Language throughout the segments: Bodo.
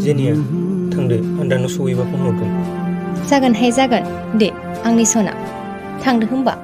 जेनिया थांदो आं दानो सहैबा फन हरगोन। जागोनहाय जागोन दे आंनि सना थांदो होमबा।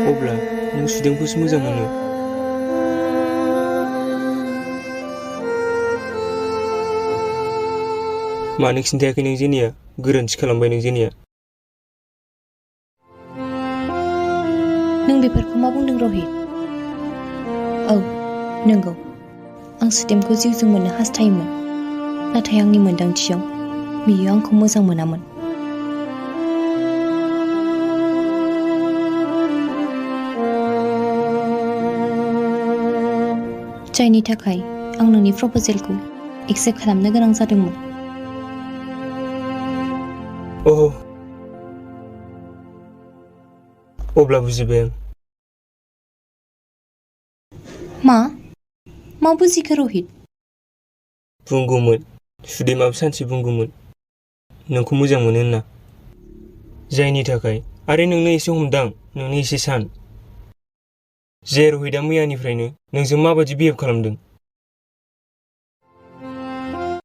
अब्ला नों सुदेमखौसो मोजां मोनो? मानो खिन्थायाखै नों जेनिया? गोरोन्थि खालामबाय नों जेनिया। नों बेफोरखौ मा बुंदों रहित? औ नंगौ आं सुदेमखौ जिउजों मोननो हास्थायोमोन, नाथाय आंनि मोन्दांथियाव बियो आंखौ मोजां मोनामोन। जायनि थाखाय आं नोंनि प्रप'जेलखौ एक्सेप्ट खालामनो गोनां जादोंमोन। ओह अब्ला बुजिबाय आं। मा बुजिखो रहित? बुंगौमोन सुदेमाबो सानसे बुंगौमोन नोंखौ मोजां मोनो होनना। जायनि थाखाय आरो नोंनो एसे हमदां, नोंनो एसे सान। जे रहितआ मैयानिफ्रायनो नोंजों माबायदि बिहेभ खालामदों।